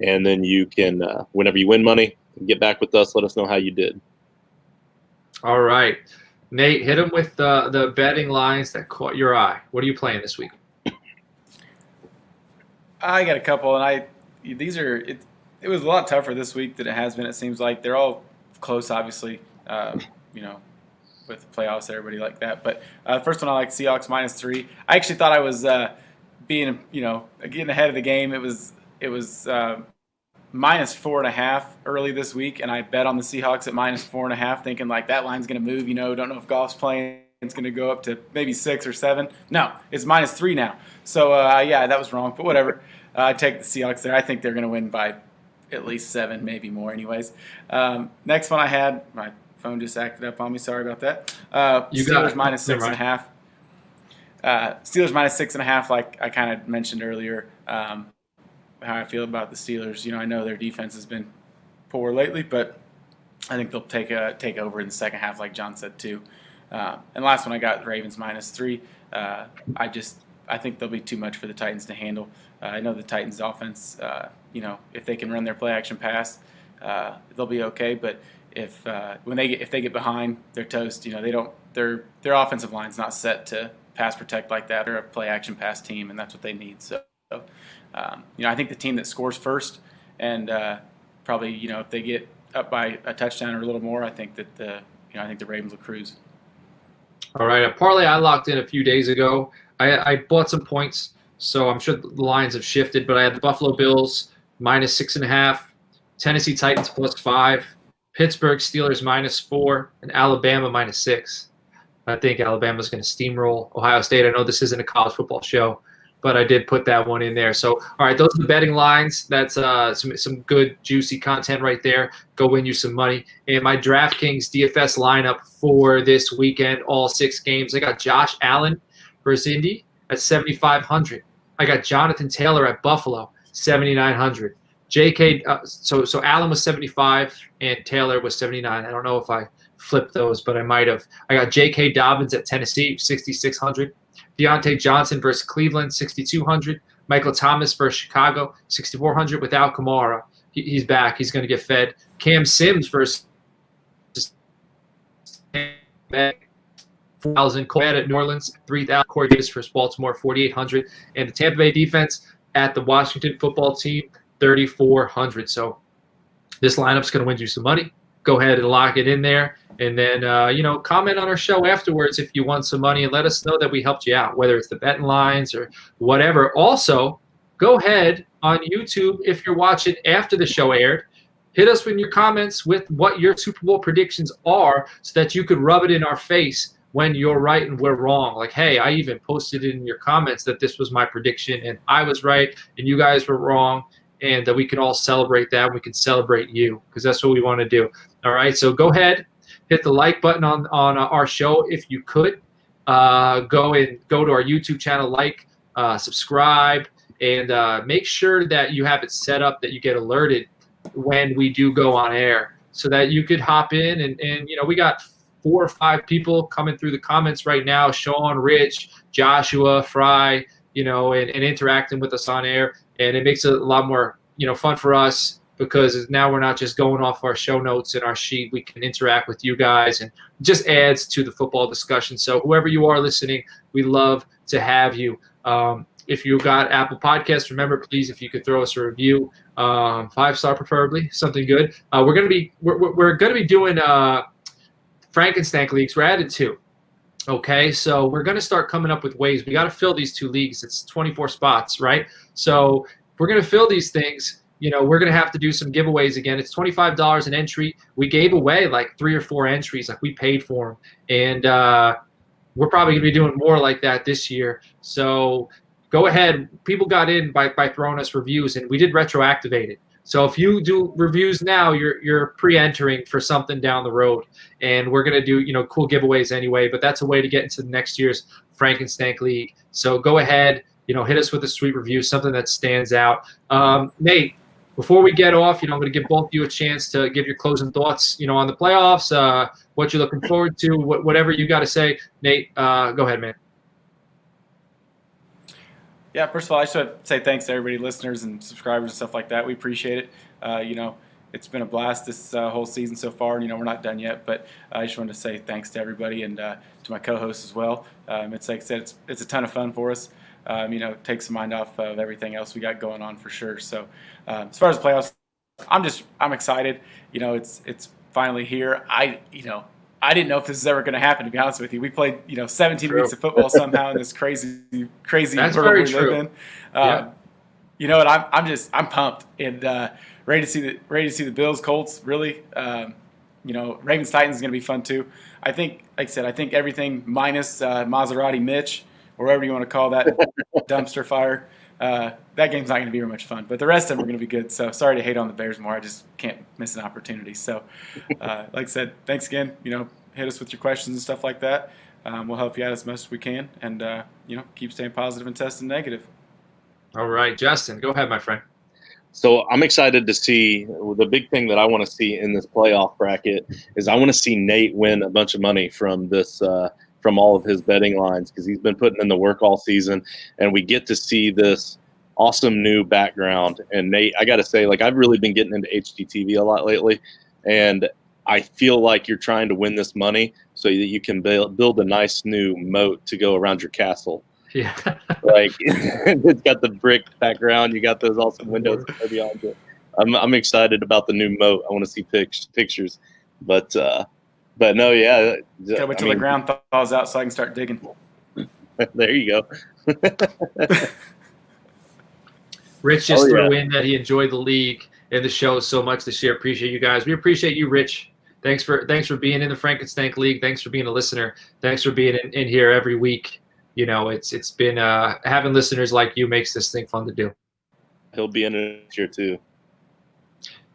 and then you can, whenever you win money, get back with us. Let us know how you did. All right. Nate, hit him with the betting lines that caught your eye. What are you playing this week? I got a couple, and these are it. It was a lot tougher this week than it has been. It seems like they're all close, obviously. With the playoffs, everybody like that. But first one, I like Seahawks -3. I actually thought I was getting ahead of the game. It was -4.5 early this week, and I bet on the Seahawks at -4.5, thinking like that line's going to move. Don't know if Goff's playing. It's going to go up to maybe 6 or 7. No, it's -3 now. So that was wrong. But whatever. I take the Seahawks there. I think they're going to win by at least 7, maybe more. Anyways, next one I had. My phone just acted up on me. Sorry about that. Steelers -6.5. Steelers -6.5. Like I kind of mentioned earlier. How I feel about the Steelers. I know their defense has been poor lately, but I think they'll take over in the second half, like John said too. And last one I got Ravens -3. I think they'll be too much for the Titans to handle. I know the Titans' offense. If they can run their play action pass, they'll be okay. But if they get behind, they're toast. Their offensive line's not set to pass protect like that. They're a play action pass team, and that's what they need. So. I think the team that scores first, and probably if they get up by a touchdown or a little more, I think that the Ravens will cruise. All right, a parlay I locked in a few days ago. I bought some points, so I'm sure the lines have shifted. But I had the Buffalo Bills -6.5, Tennessee Titans +5, Pittsburgh Steelers -4, and Alabama -6. I think Alabama's going to steamroll Ohio State. I know this isn't a college football show, but I did put that one in there. So, all right, those are the betting lines. That's some good, juicy content right there. Go win you some money. And my DraftKings DFS lineup for this weekend, all 6 games. I got Josh Allen versus Indy at 7,500. I got Jonathan Taylor at Buffalo, 7,900. So Allen was 75 and Taylor was 79. I don't know if I flipped those, but I might have. I got J.K. Dobbins at Tennessee, 6,600. Deontay Johnson versus Cleveland, 6,200. Michael Thomas versus Chicago, 6,400 without Kamara. He's back. He's going to get fed. Cam Sims versus 4,000. Cole at New Orleans, 3,000. Corey Davis versus Baltimore, 4,800. And the Tampa Bay defense at the Washington football team, 3,400. So this lineup's going to win you some money. Go ahead and lock it in there. And then, comment on our show afterwards if you won some money and let us know that we helped you out, whether it's the betting lines or whatever. Also, go ahead on YouTube if you're watching after the show aired. Hit us with your comments with what your Super Bowl predictions are so that you could rub it in our face when you're right and we're wrong. Like, hey, I even posted in your comments that this was my prediction and I was right and you guys were wrong. And that we can all celebrate that. We can celebrate you because that's what we want to do. All right, so go ahead. Hit the like button on our show if you could. Go to our YouTube channel, subscribe, and make sure that you have it set up that you get alerted when we do go on air so that you could hop in. And we got 4 or 5 people coming through the comments right now, Sean, Rich, Joshua, Fry, and interacting with us on air. And it makes it a lot more, fun for us because now we're not just going off our show notes and our sheet. We can interact with you guys and just adds to the football discussion. So whoever you are listening, we love to have you. If you got Apple Podcasts, remember, please, if you could throw us a review, 5-star preferably, something good. We're gonna be doing Frankenstank leagues. We're added 2. Okay, so we're going to start coming up with ways. We got to fill these 2 leagues. It's 24 spots, right? So if we're going to fill these things, we're going to have to do some giveaways again. It's $25 an entry. We gave away like 3 or 4 entries, like we paid for them. And we're probably going to be doing more like that this year. So go ahead. People got in by throwing us reviews, and we did retroactivate it. So if you do reviews now, you're pre-entering for something down the road, and we're gonna do cool giveaways anyway. But that's a way to get into the next year's Frankenstank League. So go ahead, hit us with a sweet review, something that stands out. Nate, before we get off, I'm gonna give both of you a chance to give your closing thoughts, on the playoffs, what you're looking forward to, whatever you got to say. Nate, go ahead, man. Yeah, first of all, I just want to say thanks to everybody, listeners and subscribers and stuff like that. We appreciate it. It's been a blast this whole season so far. We're not done yet, but I just wanted to say thanks to everybody and to my co-hosts as well. It's like I said, it's a ton of fun for us. Takes the mind off of everything else we got going on for sure. So as far as playoffs, I'm excited. It's finally here. I didn't know if this is ever going to happen, to be honest with you. We played, 17 weeks of football somehow in this crazy That's world very we true. live in. Yeah. I'm pumped and ready to see the Bills Colts. Really, Ravens Titans is going to be fun too. I think, like I said, everything minus Maserati Mitch, or whatever you want to call that dumpster fire. That game's not going to be very much fun, but the rest of them are going to be good. So sorry to hate on the Bears more. I just can't miss an opportunity. So, like I said, thanks again. Hit us with your questions and stuff like that. We'll help you out as much as we can, and keep staying positive and testing negative. All right, Justin, go ahead, my friend. So I'm excited to see. The big thing that I want to see in this playoff bracket is I want to see Nate win a bunch of money from this. From all of his betting lines, because he's been putting in the work all season, and we get to see this awesome new background. And Nate, I got to say, I've really been getting into HGTV a lot lately, and I feel like you're trying to win this money so that you can build a nice new moat to go around your castle. Yeah. It's got the brick background. You got those awesome windows beyond it. I'm excited about the new moat. I want to see pictures, but no, yeah. Gotta wait till the ground thaws out so I can start digging. There you go. Rich just threw in that he enjoyed the league and the show so much this year. Appreciate you guys. We appreciate you, Rich. Thanks for being in the Frankenstank League. Thanks for being a listener. Thanks for being in here every week. It's been having listeners like you makes this thing fun to do. He'll be in it this year too.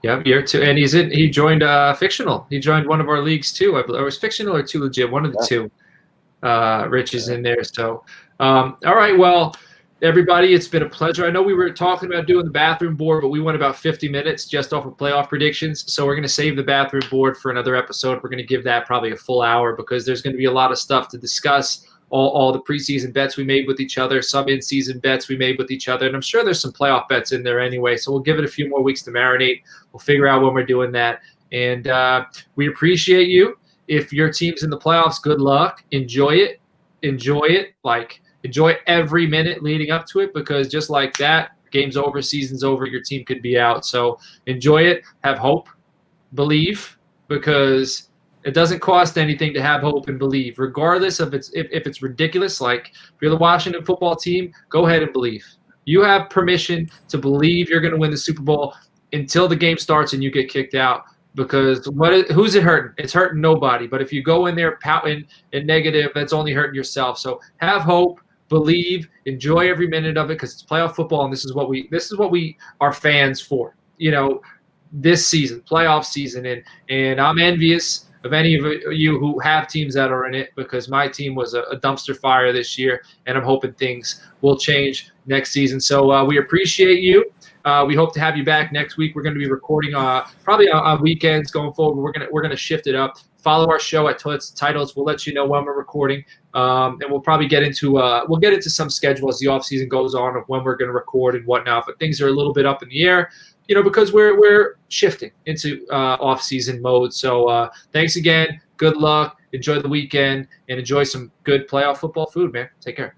Yep, year two, and he joined Fictional. He joined one of our leagues too. Or it was Fictional or Too Legit, one of the two. Rich is in there. So, all right, well, everybody, it's been a pleasure. I know we were talking about doing the bathroom board, but we went about 50 minutes just off of playoff predictions. So we're going to save the bathroom board for another episode. We're going to give that probably a full hour because there's going to be a lot of stuff to discuss. All the preseason bets we made with each other, some in-season bets we made with each other, and I'm sure there's some playoff bets in there anyway. So we'll give it a few more weeks to marinate. We'll figure out when we're doing that, and we appreciate you. If your team's in the playoffs, good luck. Enjoy it. Enjoy every minute leading up to it, because just like that, game's over, season's over, your team could be out. So enjoy it. Have hope. Believe, because it doesn't cost anything to have hope and believe, regardless of if it's ridiculous. Like if you're the Washington football team, go ahead and believe. You have permission to believe you're going to win the Super Bowl until the game starts and you get kicked out. Because who's it hurting? It's hurting nobody. But if you go in there pouting and negative, that's only hurting yourself. So have hope, believe, enjoy every minute of it, because it's playoff football, and this is what we are fans for. This season, playoff season, and I'm envious of any of you who have teams that are in it, because my team was a dumpster fire this year, and I'm hoping things will change next season. So we appreciate you. We hope to have you back next week. We're going to be recording probably on weekends going forward. We're gonna shift it up. Follow our show at Toilets and Titles. We'll let you know when we're recording, and we'll probably get into some schedule as the off season goes on of when we're going to record and whatnot. But things are a little bit up in the air, because we're shifting into off season mode. So thanks again. Good luck. Enjoy the weekend and enjoy some good playoff football food, man. Take care.